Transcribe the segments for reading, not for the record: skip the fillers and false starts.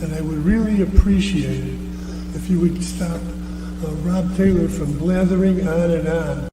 And I would really appreciate it if you would stop Rob Taylor from blathering on and on.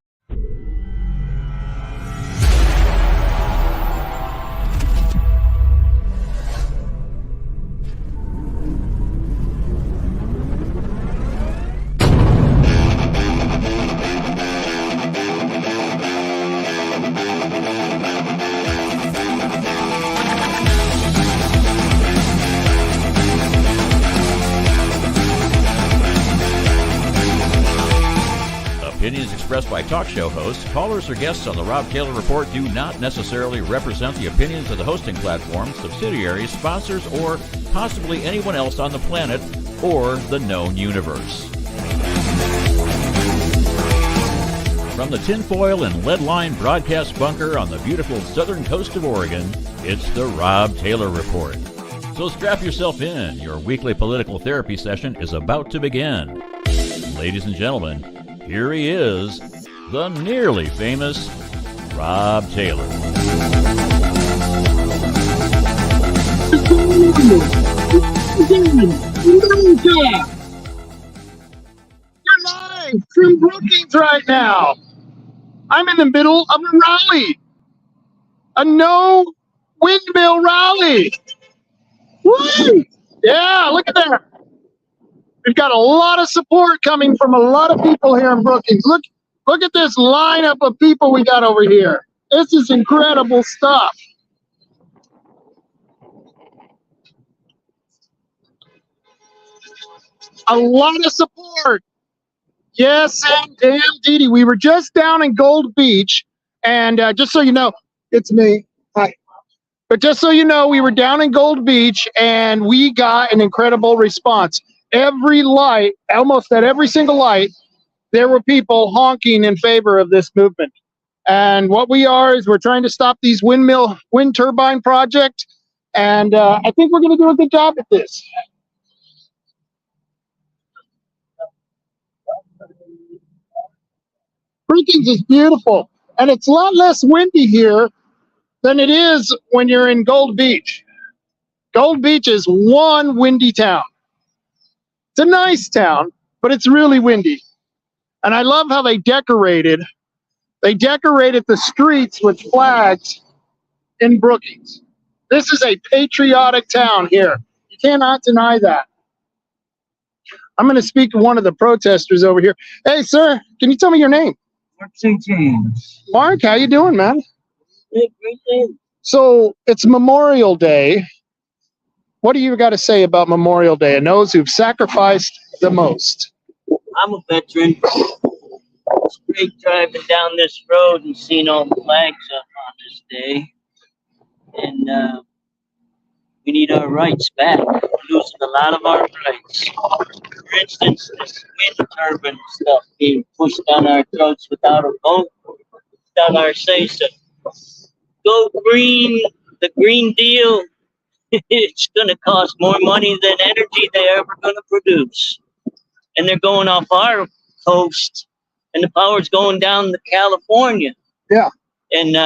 Opinions expressed by talk show hosts, callers, or guests on the Rob Taylor Report do not necessarily represent the opinions of the hosting platform, subsidiaries, sponsors, or possibly anyone else on the planet or the known universe. From the tinfoil and lead-lined broadcast bunker on the beautiful southern coast of Oregon, it's the Rob Taylor Report. So strap yourself in. Your weekly political therapy session is about to begin. Ladies and gentlemen, here he is, the nearly famous Rob Taylor. You're live from Brookings right now. I'm in the middle of a rally, a no windmill rally. Woo! Yeah, look at that. We've got a lot of support coming from a lot of people here in Brookings. Look at this lineup of people we got over here. This is incredible stuff. A lot of support. Yes, and damn Didi. We were just down in Gold Beach, and just so you know, it's me. Hi. But just so you know, we were down in Gold Beach, and we got an incredible response. Every light, almost at every single light, there were people honking in favor of this movement. And what we are is we're trying to stop these wind turbine project. And I think we're going to do a good job at this. Brookings is beautiful. And it's a lot less windy here than it is when you're in Gold Beach. Gold Beach is one windy town. It's a nice town, but it's really windy. And I love how they decorated the streets with flags in Brookings. This is a patriotic town here. You cannot deny that. I'm going to speak to one of the protesters over here. Hey, sir, can you tell me your name? Mark St. James. Mark, how you doing, man? Great day. So it's Memorial Day. What do you got to say about Memorial Day and those who've sacrificed the most? I'm a veteran. It's great driving down this road and seeing all the flags up on this day. And we need our rights back. We're losing a lot of our rights. For instance, this wind turbine stuff being pushed down our throats without a vote, without our say-so. Go green, the Green Deal. It's going to cost more money than energy they're ever going to produce. And they're going off our coast, and the power's going down to California. Yeah. And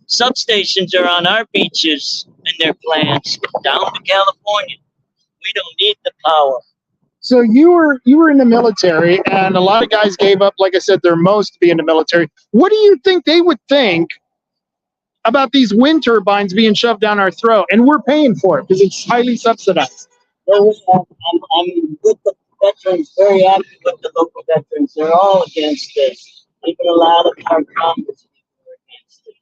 substations are on our beaches and their plants down to California. We don't need the power. So you were in the military, and a lot of guys gave up, like I said, their most to be in the military. What do you think they would think about these wind turbines being shoved down our throat, and we're paying for it because it's highly subsidized? Well, I'm with the veterans, very happy with the local veterans. They're all against this. Even a lot of our Congress are against it.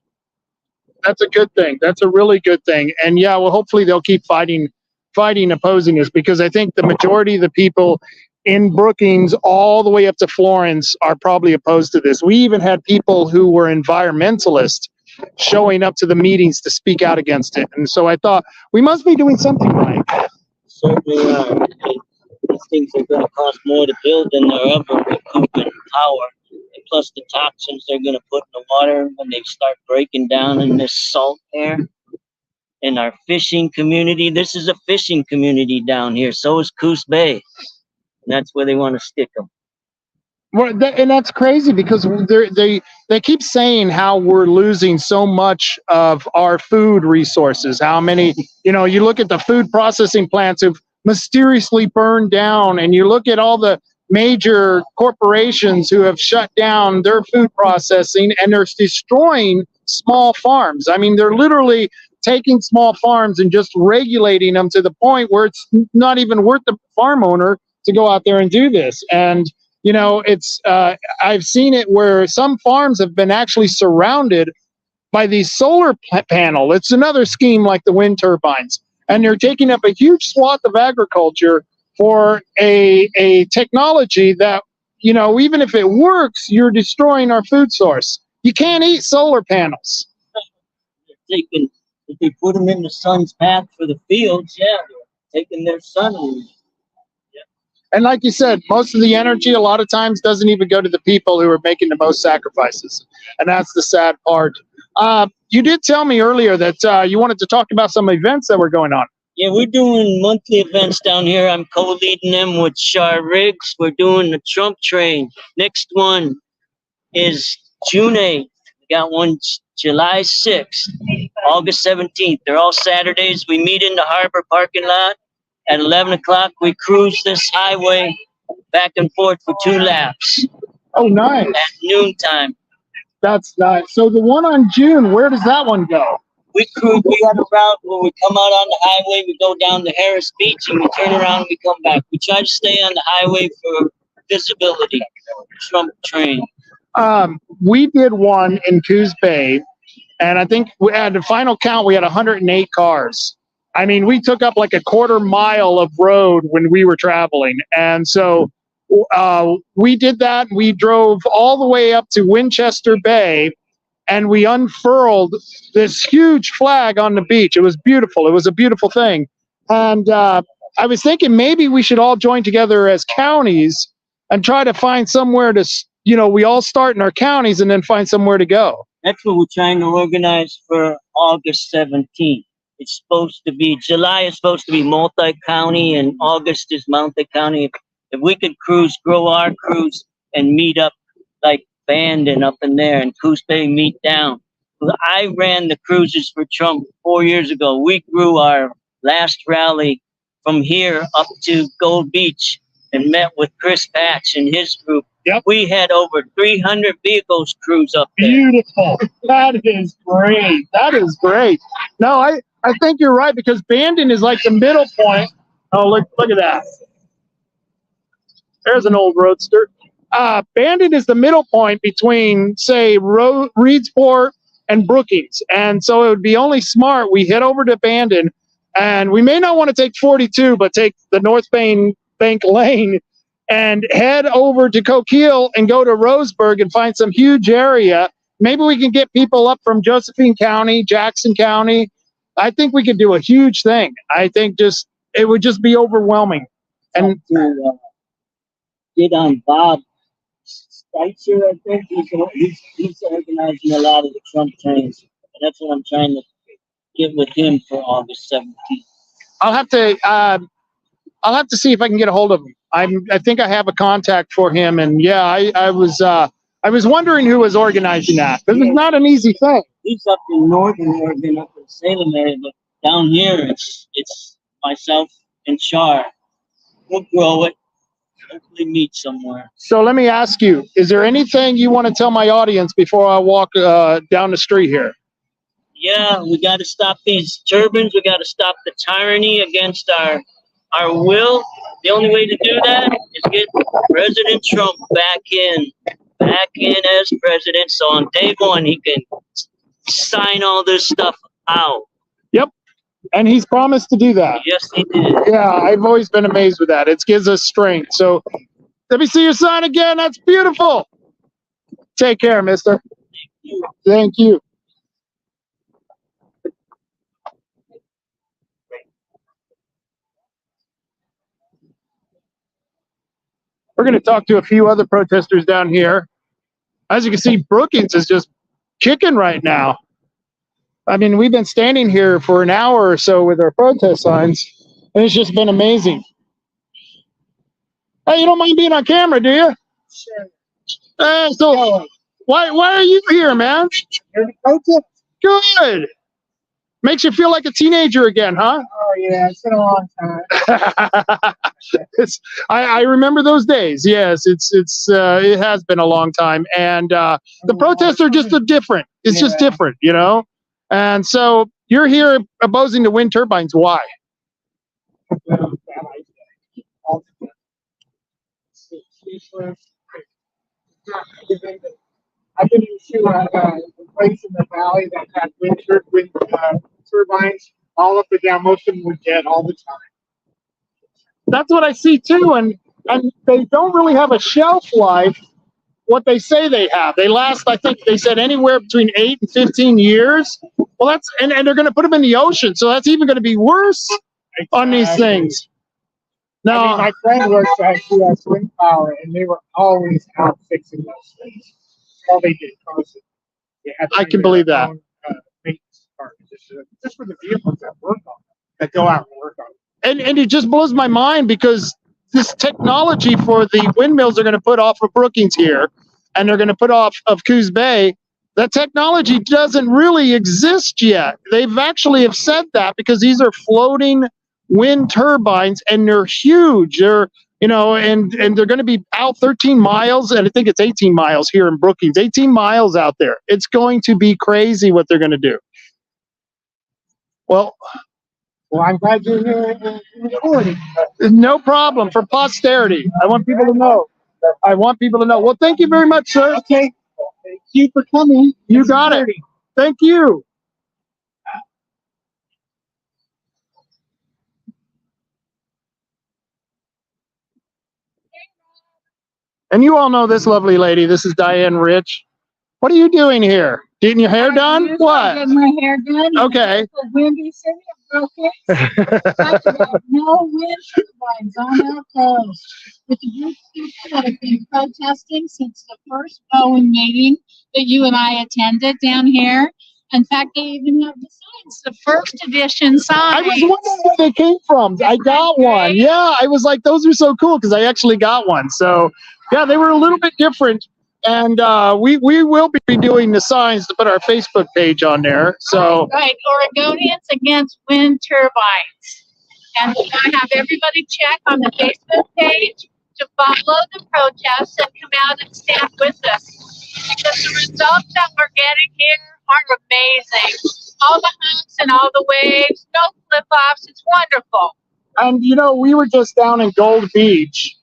That's a good thing. That's a really good thing. And yeah, well, hopefully they'll keep fighting, opposing this, because I think the majority of the people in Brookings all the way up to Florence are probably opposed to this. We even had people who were environmentalists showing up to the meetings to speak out against it. And so I thought we must be doing something right. Certainly are. These things are going to cost more to build than they're ever recouping power. And plus the toxins they're going to put in the water when they start breaking down in this salt air. In our fishing community, this is a fishing community down here. So is Coos Bay. And that's where they want to stick them. And that's crazy because they keep saying how we're losing so much of our food resources. How many, you look at the food processing plants have mysteriously burned down, and you look at all the major corporations who have shut down their food processing, and they're destroying small farms. I mean, they're literally taking small farms and just regulating them to the point where it's not even worth the farm owner to go out there and do this. And it's I've seen it where some farms have been actually surrounded by these solar panel. It's another scheme like the wind turbines, and they're taking up a huge swath of agriculture for a technology that, even if it works, you're destroying our food source. You can't eat solar panels. If they put them in the sun's path for the fields, they're taking their sun away. And like you said, most of the energy a lot of times doesn't even go to the people who are making the most sacrifices. And that's the sad part. You did tell me earlier that you wanted to talk about some events that were going on. Yeah, we're doing monthly events down here. I'm co-leading them with Shar Riggs. We're doing the Trump train. Next one is June 8th. We got one July 6th, August 17th. They're all Saturdays. We meet in the harbor parking lot. At 11 o'clock, we cruise this highway back and forth for 2 laps. Oh, nice. At noontime. That's nice. So the one on June, where does that one go? We have a route where we come out on the highway, we go down to Harris Beach, and we turn around and we come back. We try to stay on the highway for visibility. Trump train. We did one in Coos Bay, and I think we had the final count, we had 108 cars. I mean, we took up like a quarter mile of road when we were traveling. And so we did that. We drove all the way up to Winchester Bay, and we unfurled this huge flag on the beach. It was beautiful. It was a beautiful thing. And I was thinking maybe we should all join together as counties and try to find somewhere to, we all start in our counties and then find somewhere to go. That's what we're trying to organize for August 17th. It's supposed to be, July is supposed to be multi-county, and August is multi-county. If we could grow our cruise and meet up like Bandon up in there and Coos Bay meet down. I ran the cruises for Trump 4 years ago. We grew our last rally from here up to Gold Beach and met with Chris Patch and his group. Yep. We had over 300 vehicles cruise up there. Beautiful. That is great. That is great. No, I think you're right, because Bandon is like the middle point. Oh, look at that. There's an old roadster. Bandon is the middle point between, say, Reedsport and Brookings. And so it would be only smart we head over to Bandon, and we may not want to take 42, but take the North Bank Lane and head over to Coquille and go to Roseburg and find some huge area. Maybe we can get people up from Josephine County, Jackson County. I think we could do a huge thing. I think it would just be overwhelming. And to get on Bob Sticer, I think he's organizing a lot of the Trump trains, and that's what I'm trying to get with him for August 17th. I'll have to see if I can get a hold of him. I think I have a contact for him, and yeah, I was wondering who was organizing that, because it's not an easy thing. He's up in northern Oregon, up in Salem area, but down here it's myself and Char. We'll grow it. Hopefully meet somewhere. So let me ask you, is there anything you want to tell my audience before I walk down the street here? Yeah, we got to stop these turbines. We got to stop the tyranny against our will. The only way to do that is get President Trump back in as president, so on day one he can sign all this stuff out. Yep. And he's promised to do that. Yes, he did. Yeah, I've always been amazed with that. It gives us strength. So let me see your sign again. That's beautiful. Take care, mister. Thank you. We're going to talk to a few other protesters down here. As you can see, Brookings is just kicking right now. I mean, we've been standing here for an hour or so with our protest signs, and it's just been amazing. Hey, you don't mind being on camera, do you? Sure. So why are you here, man? Good. Makes you feel like a teenager again, huh? Oh yeah, it's been a long time. I remember those days. Yes, it has been a long time, and the protests are just different. It's just different, you know. And so you're here opposing the wind turbines. Why? I've been to a place in the valley that had wind turbines all up and down. Most of them would dead all the time. That's what I see too, and they don't really have a shelf life. What they say they have, they last. I think they said anywhere between 8 and 15 years. Well, that's and they're going to put them in the ocean, so that's even going to be worse on these things. Now, I mean, my friend works at US Wind Power, and they were always out fixing those things. All they did constantly. I can believe that. Maintenance department, just for the vehicles that work on them, that go out and work on them. And it just blows my mind because this technology for the windmills they're going to put off of Brookings here, and they're going to put off of Coos Bay. That technology doesn't really exist yet. They've actually have said that because these are floating wind turbines and they're huge. They're and they're going to be out 13 miles, and I think it's 18 miles here in Brookings. 18 miles out there. It's going to be crazy what they're going to do. Well, I'm glad you're here recording. No problem. For posterity. I want people to know. Well, thank you very much, sir. Okay. Thank you for coming. You got it. Thank you. And you all know this lovely lady. This is Diane Rich. What are you doing here? Getting your hair done? What? Getting my hair done. Okay. The windy city of Brookings. Talk about no wind turbines on our coast. With the group of people that have been protesting since the first Bowen meeting that you and I attended down here. In fact, they even have the signs, the first edition signs. I was wondering where they came from. I got one. Yeah, I was like, those are so cool because I actually got one. So, yeah, they were a little bit different. And we will be doing the signs to put our Facebook page on there. So right, Oregonians against wind turbines. And we're going to have everybody check on the Facebook page to follow the protests and come out and stand with us. Because the results that we're getting here are amazing. All the humps and all the waves, no flip-flops. It's wonderful. And, we were just down in Gold Beach.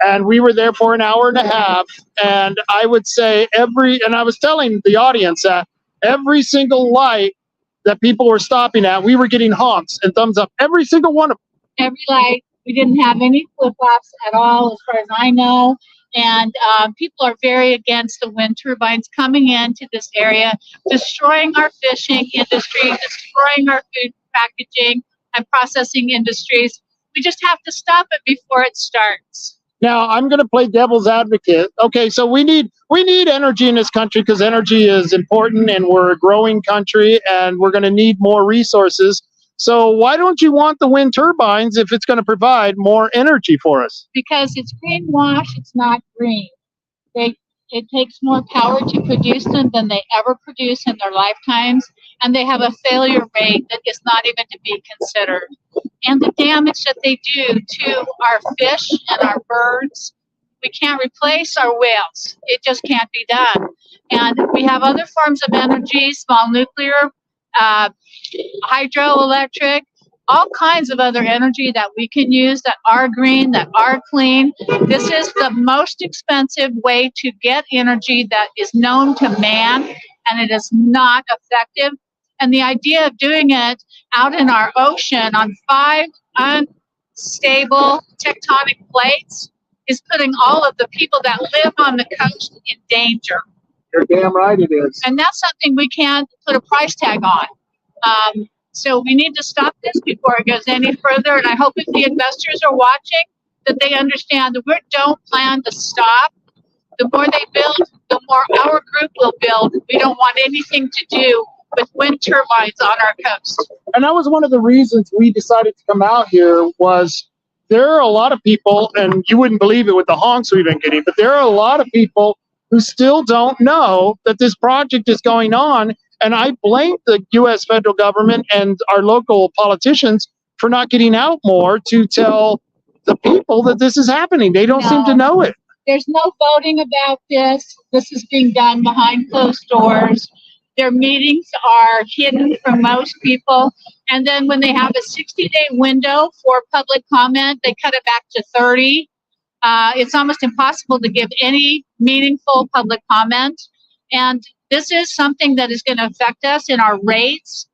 And we were there for an hour and a half. And I would say and I was telling the audience that every single light that people were stopping at, we were getting honks and thumbs up. Every single one of them. Every light. We didn't have any flip-flops at all, as far as I know. And people are very against the wind turbines coming into this area, destroying our fishing industry, destroying our food packaging and processing industries. We just have to stop it before it starts. Now, I'm going to play devil's advocate. Okay, so we need energy in this country because energy is important and we're a growing country and we're going to need more resources. So why don't you want the wind turbines if it's going to provide more energy for us? Because it's greenwash, it's not green. It takes more power to produce them than they ever produce in their lifetimes, and they have a failure rate that is not even to be considered. And the damage that they do to our fish and our birds, we can't replace our whales. It just can't be done. And we have other forms of energy, small nuclear, hydroelectric, all kinds of other energy that we can use that are green, that are clean. This is the most expensive way to get energy that is known to man, and it is not effective. And the idea of doing it out in our ocean on 5 unstable tectonic plates is putting all of the people that live on the coast in danger. You're damn right it is. And that's something we can't put a price tag on. So we need to stop this before it goes any further. And I hope if the investors are watching that they understand that we don't plan to stop. The more they build, the more our group will build. We don't want anything to do with wind turbines on our coast. And that was one of the reasons we decided to come out here was there are a lot of people, and you wouldn't believe it with the honks we've been getting, but there are a lot of people who still don't know that this project is going on. And I blame the U.S. federal government and our local politicians for not getting out more to tell the people that this is happening. They don't seem to know it. There's no voting about this. This is being done behind closed doors. Their meetings are hidden from most people. And then when they have a 60-day window for public comment, they cut it back to 30. It's almost impossible to give any meaningful public comment. And this is something that is going to affect us in our rates.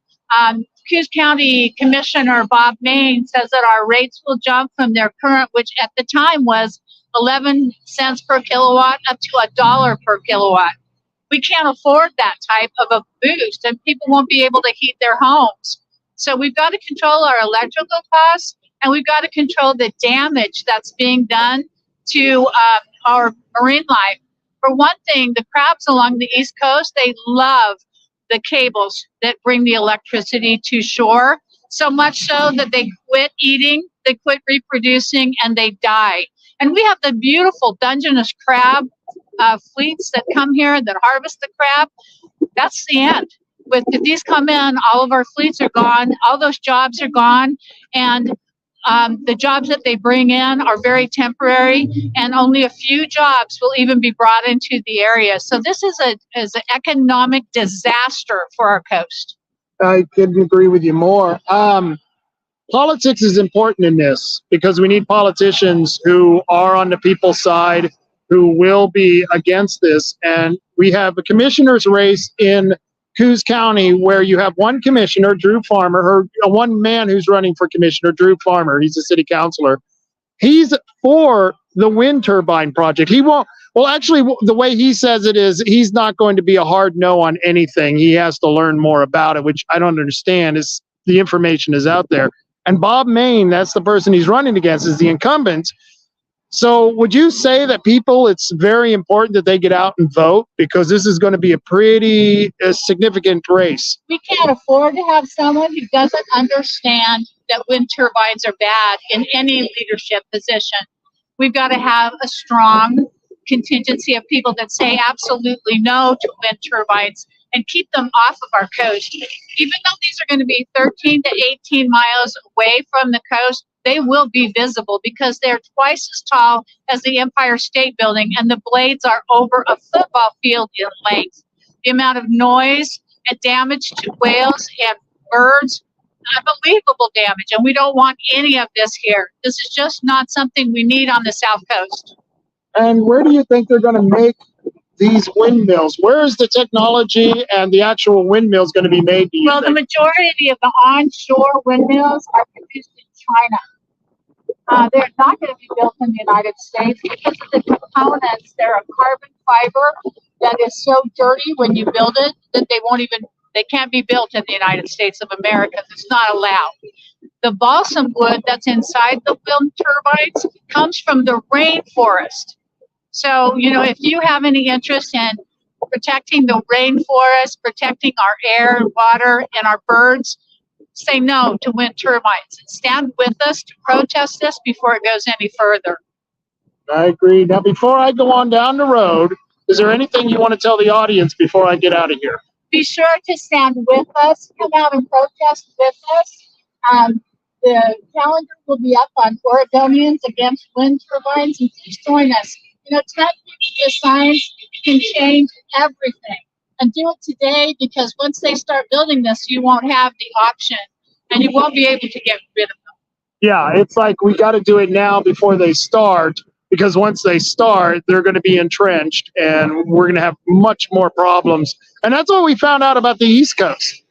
Coos County Commissioner Bob Main says that our rates will jump from their current, which at the time was 11 cents per kilowatt, up to $1 per kilowatt. We can't afford that type of a boost, and people won't be able to heat their homes. So we've got to control our electrical costs, and we've got to control the damage that's being done to our marine life. For one thing, the crabs along the East Coast, they love the cables that bring the electricity to shore, so much so that they quit eating, they quit reproducing, and they die. And we have the beautiful Dungeness crab fleets that come here that harvest the crab. That's the end. If these come in, all of our fleets are gone, all those jobs are gone, and the jobs that they bring in are very temporary, and only a few jobs will even be brought into the area. So this is an economic disaster for our coast. I couldn't agree with you more. Politics is important in this because we need politicians who are on the people's side, who will be against this. And we have a commissioner's race in Coos County where you have one commissioner, Drew Farmer, one man who's running for commissioner, Drew Farmer. He's a city councilor. He's for the wind turbine project. He won't. Well, actually, the way he says it is he's not going to be a hard no on anything. He has to learn more about it, which I don't understand. Is the information is out there. And Bob Main, that's the person he's running against, is the incumbent. So would you say that people, it's very important that they get out and vote because this is going to be a pretty significant race? We can't afford to have someone who doesn't understand that wind turbines are bad in any leadership position. We've got to have a strong contingency of people that say absolutely no to wind turbines and keep them off of our coast. Even though these are going to be 13 to 18 miles away from the coast, they will be visible because they're twice as tall as the Empire State Building, and the blades are over a football field in length. The amount of noise and damage to whales and birds, unbelievable damage, and we don't want any of this here. This is just not something we need on the South Coast. And where do you think they're going to make these windmills? Where is the technology and the actual windmills going to be made? Well, the majority of the onshore windmills are produced in China. They're not going to be built in the United States because of the components. They're a carbon fiber that is so dirty when you build it that they can't be built in the United States of America. It's not allowed. The balsam wood that's inside the wind turbines comes from the rainforest. So, if you have any interest in protecting the rainforest, protecting our air and water and our birds, say no to wind turbines and stand with us to protest this before it goes any further. I agree. Now, before I go on down the road, is there anything you want to tell the audience before I get out of here? Be sure to stand with us, come out and protest with us. The calendar will be up on Oregonians Against Wind Turbines, and please join us. 10 people to signs can change everything. And do it today, because once they start building this, you won't have the option and you won't be able to get rid of them. Yeah, it's like we got to do it now before they start, because once they start, they're going to be entrenched and we're going to have much more problems. And that's what we found out about the East Coast.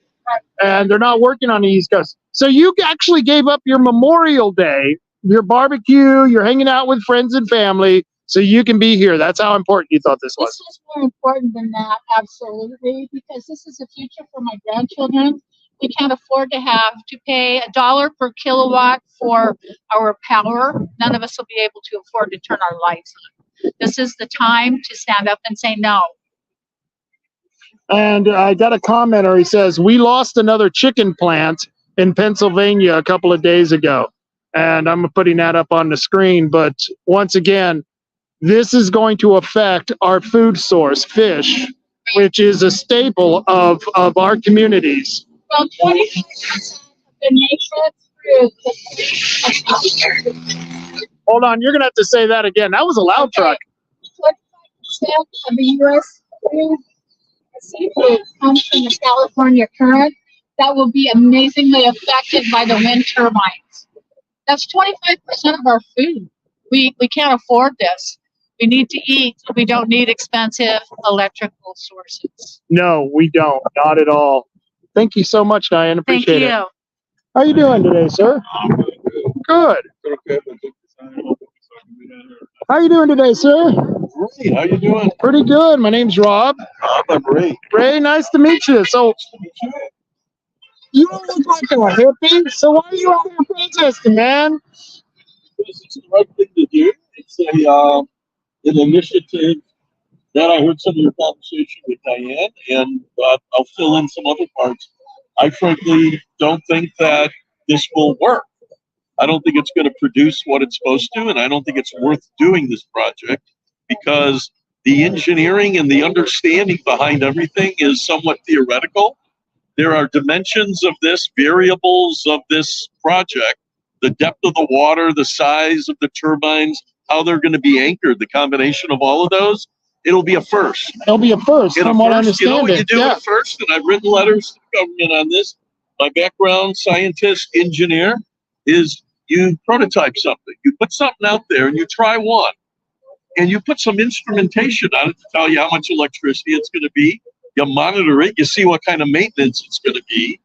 And they're not working on the East Coast. So you actually gave up your Memorial Day, your barbecue, you're hanging out with friends and family, so you can be here. That's how important you thought this was. This is more important than that, absolutely, because this is the future for my grandchildren. We can't afford to pay $1 per kilowatt for our power. None of us will be able to afford to turn our lights on. This is the time to stand up and say no. And I got a commenter. He says, we lost another chicken plant in Pennsylvania a couple of days ago. And I'm putting that up on the screen. But once again, this is going to affect our food source, fish, which is a staple of our communities. Well, 25% of the nation's fruit. Hold on, you're going to have to say that again. That was a loud truck. 25% of the U.S. food seafood comes from the California current. That will be amazingly affected by the wind turbines. That's 25% of our food. We can't afford this. We need to eat. We don't need expensive electrical sources. No, we don't. Not at all. Thank you so much, Diane. Thank Appreciate you. it. How you doing today, sir? Good. How you doing today, sir? Great. How you doing? Pretty good. My name's Rob. I'm Ray. Ray, nice to meet you. So you don't look like a hippie, so why are you out here protesting, man? Because it's the right thing to do. It's an initiative that I heard some of your conversation with Diane, and I'll fill in some other parts. I frankly don't think that this will work. I don't think it's going to produce what it's supposed to, and I don't think it's worth doing this project because the engineering and the understanding behind everything is somewhat theoretical. There are dimensions of this, variables of this project, the depth of the water, the size of the turbines, how they're going to be anchored, the combination of all of those. It'll be a first. It'll be a first, from what I understand. You know what you do Yeah. at first, and I've written letters to the government on this. My background, scientist, engineer, is you prototype something. You put something out there and you try one. And you put some instrumentation on it to tell you how much electricity it's going to be. You monitor it, you see what kind of maintenance it's going to be.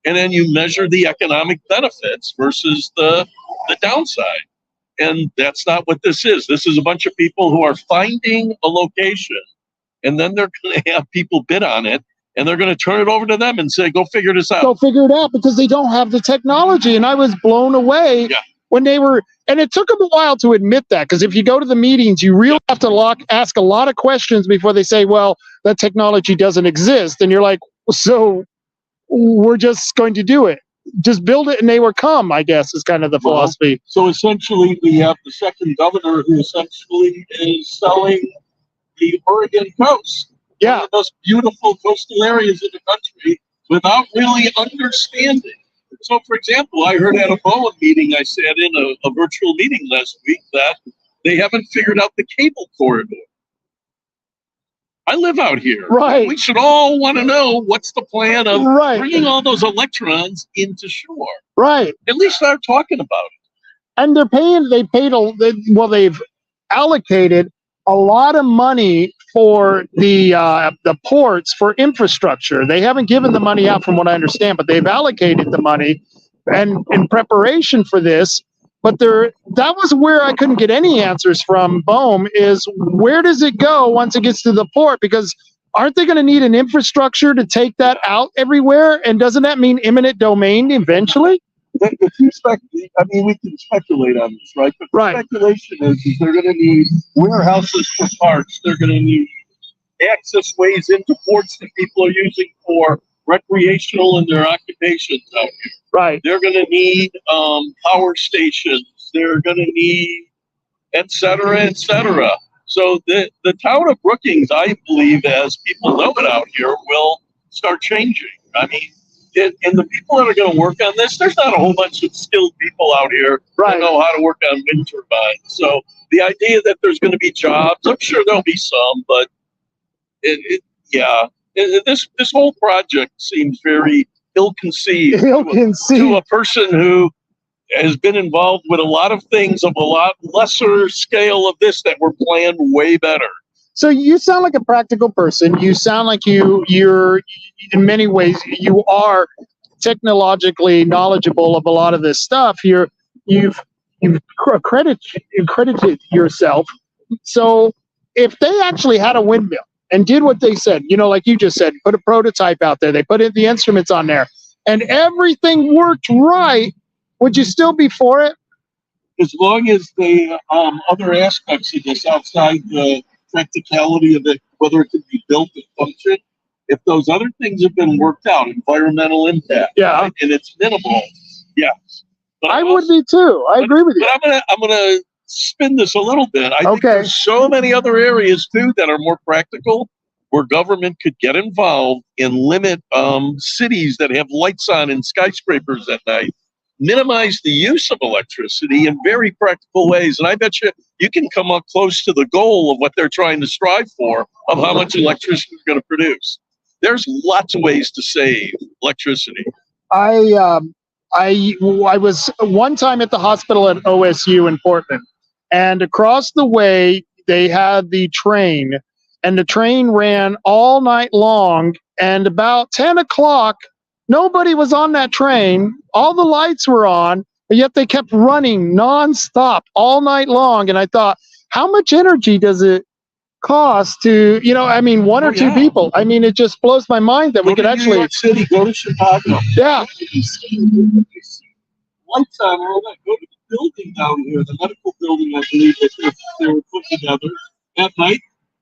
And then you measure the economic benefits versus the downside. And that's not what this is. This is a bunch of people who are finding a location, and then they're going to have people bid on it, and they're going to turn it over to them and say, go figure this out. Go figure it out, because they don't have the technology. And I was blown away when they were, and it took them a while to admit that, because if you go to the meetings, you really have to ask a lot of questions before they say, well, that technology doesn't exist. And you're like, so we're just going to do it. Just build it and they will come, I guess, is kind of the philosophy. So essentially, we have the second governor who essentially is selling the Oregon coast. Yeah. One of the most beautiful coastal areas in the country without really understanding. So, for example, I heard at a BOA meeting, I sat in a virtual meeting last week, that they haven't figured out the cable corridor. I live out here. Right. We should all want to know what's the plan of bringing all those electrons into shore. Right. At least start talking about it. And they've allocated a lot of money for the ports for infrastructure. They haven't given the money out from what I understand, but they've allocated the money and in preparation for this. But that was where I couldn't get any answers from BOEM, is where does it go once it gets to the port? Because aren't they going to need an infrastructure to take that out everywhere? And doesn't that mean eminent domain eventually? We can speculate on this, right? But the speculation is they're going to need warehouses for parts. They're going to need access ways into ports that people are using for recreational and their occupations out here. Right. They're going to need power stations. They're going to need et cetera, et cetera. So the town of Brookings, I believe, as people know it out here, will start changing. I mean, and the people that are going to work on this, there's not a whole bunch of skilled people out here that know how to work on wind turbines. So the idea that there's going to be jobs, I'm sure there'll be some, but this whole project seems very ill-conceived to a person who has been involved with a lot of things of a lot lesser scale of this that were planned way better. So you sound like a practical person. You sound like you're in many ways, you are technologically knowledgeable of a lot of this stuff. You've accredited yourself. So if they actually had a windmill and did what they said, like you just said, put a prototype out there, they put in the instruments on there, and everything worked right, would you still be for it? As long as the other aspects of this outside the practicality of it, whether it can be built and function, if those other things have been worked out, environmental impact, and it's minimal, yes. But I would be too. I agree with you. But I'm gonna spin this a little bit. I think Okay. there's so many other areas too that are more practical where government could get involved and limit cities that have lights on in skyscrapers at night, minimize the use of electricity in very practical ways. And I bet you can come up close to the goal of what they're trying to strive for of how much electricity they're going to produce. There's lots of ways to save electricity. I was one time at the hospital at OSU in Portland, and across the way they had the train, and the train ran all night long, and about 10 o'clock, nobody was on that train. All the lights were on, but yet they kept running nonstop all night long. And I thought, how much energy does it cost to, one or two people? I mean, it just blows my mind that we could actually. New York City, go to Chicago. Yeah. Lights on all that. Go to the building down here, the medical building, I believe, that they were put together at night.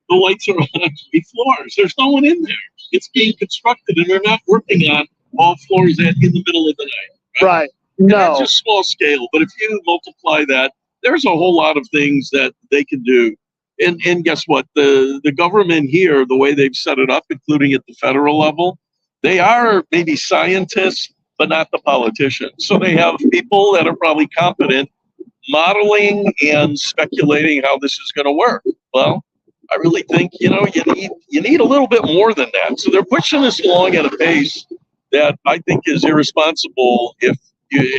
The lights are on 3 floors. There's no one in there. It's being constructed, and they're not working on all floors in the middle of the night. Right. And No. that's just small scale. But if you multiply that, there's a whole lot of things that they can do. And guess what? The government here, the way they've set it up, including at the federal level, they are maybe scientists, but not the politicians. So they have people that are probably competent modeling and speculating how this is going to work. Well, I really think, you need a little bit more than that. So they're pushing this along at a pace that I think is irresponsible if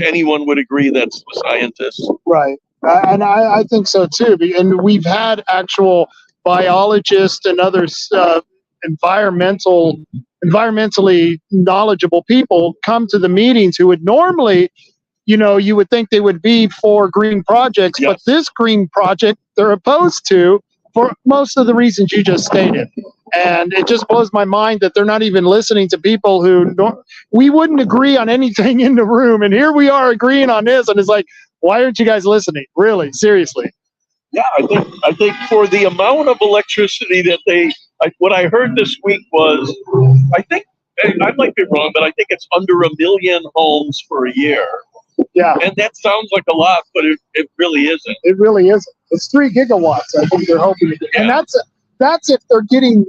anyone would agree that's the scientists. Right. And I think so too. And we've had actual biologists and others, environmentally knowledgeable people come to the meetings who would normally, you would think they would be for green projects, Yes. but this green project they're opposed to for most of the reasons you just stated. And it just blows my mind that they're not even listening to people who we wouldn't agree on anything in the room. And here we are agreeing on this. And it's like, why aren't you guys listening? Really? Seriously? Yeah, I think for the amount of electricity that what I heard this week was, I think, I might be wrong, but I think it's under 1 million homes for a year. Yeah. And that sounds like a lot, but it really isn't. It really isn't. It's 3 gigawatts, I think they're hoping to get. Yeah. And that's if they're getting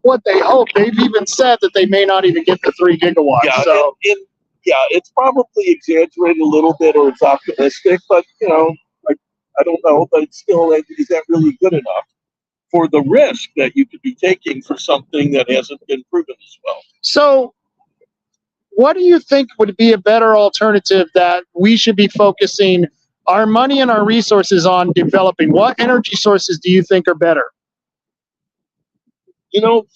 what they hope. They've even said that they may not even get the 3 gigawatts. Yeah, So it's probably exaggerated a little bit, or it's optimistic, but I don't know, but it's still, is that really good enough for the risk that you could be taking for something that hasn't been proven as well? So what do you think would be a better alternative that we should be focusing our money and our resources on developing? What energy sources do you think are better? I don't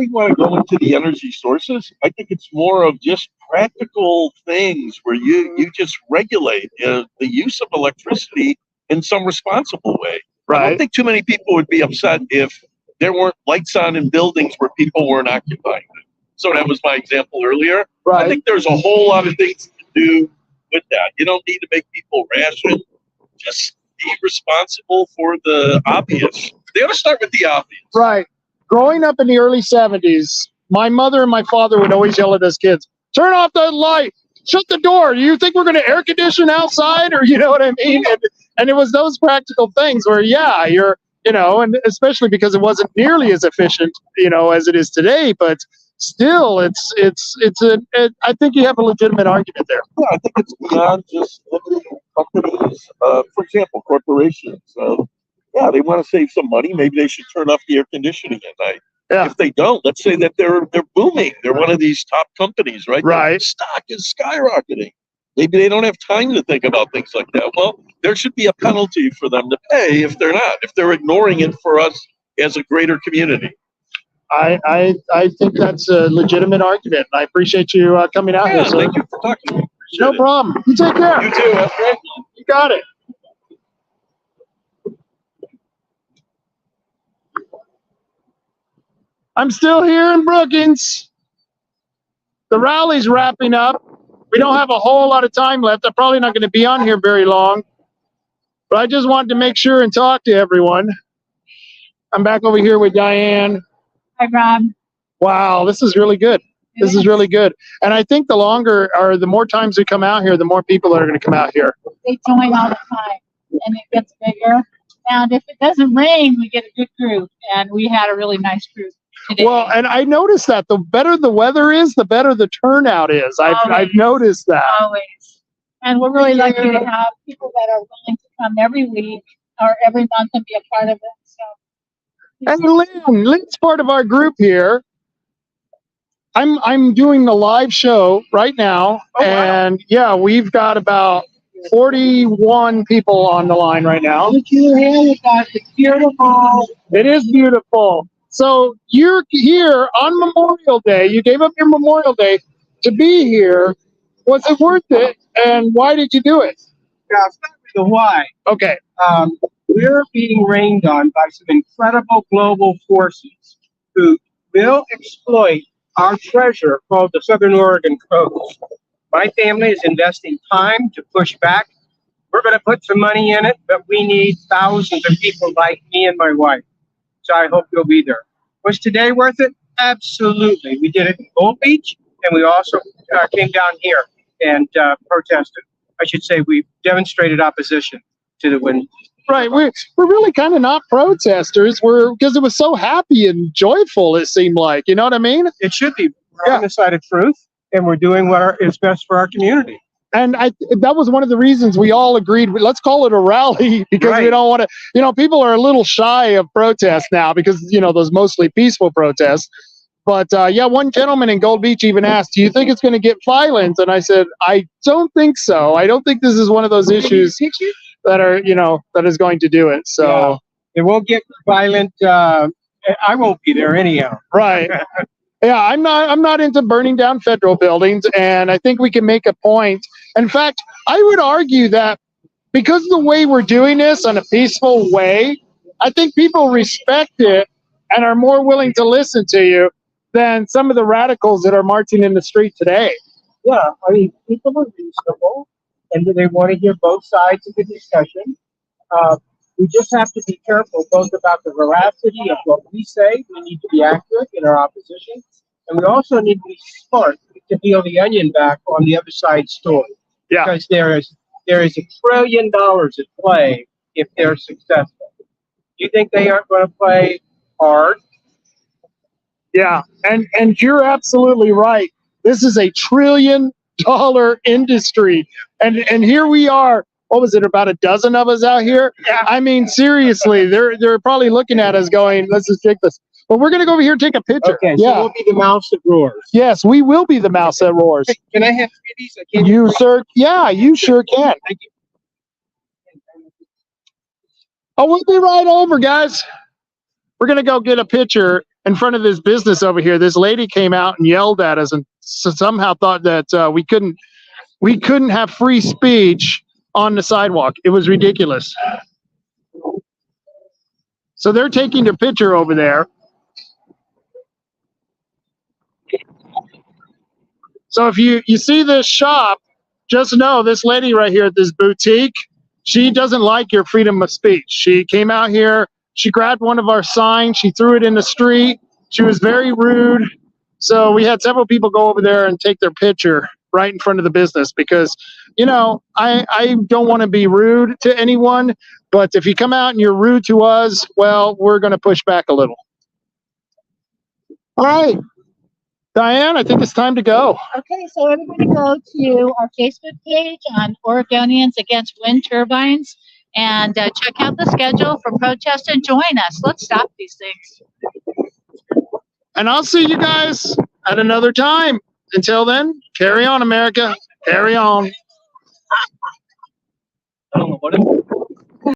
even want to go into the energy sources. I think it's more of just practical things where you just regulate the use of electricity in some responsible way. I don't Right. think too many people would be upset if there weren't lights on in buildings where people weren't occupying them. So that was my example earlier. I Right. think there's a whole lot of things to do with that. You don't need to make people ration. Just be responsible for the obvious. They ought to start with the obvious. Right. Growing up in the early 70s, my mother and my father would always yell at us kids, turn off the light, shut the door. Do you think we're going to air condition outside? Or, you know what I mean? And it was those practical things where, yeah, you're, and especially because it wasn't nearly as efficient, as it is today, but still I think you have a legitimate argument there. Yeah, I think it's beyond just limiting companies. For example, corporations. Yeah, they want to save some money. Maybe they should turn off the air conditioning at night. Yeah. If they don't, let's say that they're booming. They're one of these top companies, right? Right. Their stock is skyrocketing. Maybe they don't have time to think about things like that. Well, there should be a penalty for them to pay if they're not, if they're ignoring it for us as a greater community. I think that's a legitimate argument. And I appreciate you coming out here, sir. Thank you for talking to me. Appreciate No it. problem. You take care. You too. Have a great one. You got it. I'm still here in Brookings. The rally's wrapping up. We don't have a whole lot of time left. I'm probably not going to be on here very long. But I just wanted to make sure and talk to everyone. I'm back over here with Diane. Hi, Rob. Wow, this is really good. This is really good. And I think the longer or the more times we come out here, the more people that are going to come out here. They join all the time. and it gets bigger. And if it doesn't rain, we get a good group. And we had a really nice group today. Well, and I noticed that the better the weather is, the better the turnout is. I've noticed that. Always. And we're really lucky to have people that are willing to come every week or every month and be a part of it. So. And Lynn's part of our group here. I'm doing the live show right now, and yeah, we've got about 41 people on the line right now. Look here, guys. It's beautiful. It is beautiful. So you're here on Memorial Day. You gave up your Memorial Day to be here. Was it worth it? And why did you do it? Now, start with the why. Okay. We're being rained on by some incredible global forces who will exploit our treasure called the Southern Oregon coast. My family is investing time to push back. We're going to put some money in it, but we need thousands of people like me and my wife. So I hope you'll be there. Was today worth it? Absolutely. We did it in Gold Beach, and we also came down here and protested. I should say we demonstrated opposition to the wind. Right. We're really kind of not protesters. Because it was so happy and joyful, it seemed like. You know what I mean? It should be. We're on the side of truth, and we're doing what is best for our community. And that was one of the reasons we all agreed. Let's call it a rally, because we don't want to, people are a little shy of protests now because, those mostly peaceful protests. But one gentleman in Gold Beach even asked, do you think it's going to get violent? And I said, I don't think so. I don't think this is one of those issues that are, that is going to do it. So it won't get violent. I won't be there anyhow. Right. Yeah, I'm not into burning down federal buildings, and I think we can make a point. In fact, I would argue that because of the way we're doing this in a peaceful way, I think people respect it and are more willing to listen to you than some of the radicals that are marching in the street today. Yeah, I mean, people are reasonable, and they want to hear both sides of the discussion. We just have to be careful both about the veracity of what we say. We need to be accurate in our opposition. And we also need to be smart to peel the onion back on the other side's story. Yeah. Because there is $1 trillion at play if they're successful. You think they aren't going to play hard? Yeah, and you're absolutely right. This is $1 trillion industry. And here we are. What was it, about a dozen of us out here? Yeah. I mean, seriously, they're probably looking at us going, let's just take this. But we're going to go over here and take a picture. Okay, so we'll be the mouse that roars. Yes, we will be the mouse that roars. Can I have 3 of these? I can't You, sir? Yeah, you sure can. Thank you. Oh, we'll be right over, guys. We're going to go get a picture in front of this business over here. This lady came out and yelled at us and somehow thought that we couldn't have free speech on the sidewalk. It was ridiculous. So they're taking their picture over there. So if you see this shop, just know this lady right here at this boutique, she doesn't like your freedom of speech. She came out here, she grabbed one of our signs, she threw it in the street. She was very rude. So we had several people go over there and take their picture right in front of the business because, I don't want to be rude to anyone, but if you come out and you're rude to us, well, we're going to push back a little. All right. Diane, I think it's time to go. Okay, so everybody go to our Facebook page on Oregonians Against Wind Turbines and check out the schedule for protest and join us. Let's stop these things. And I'll see you guys at another time. Until then, carry on, America. Carry on. I don't know what it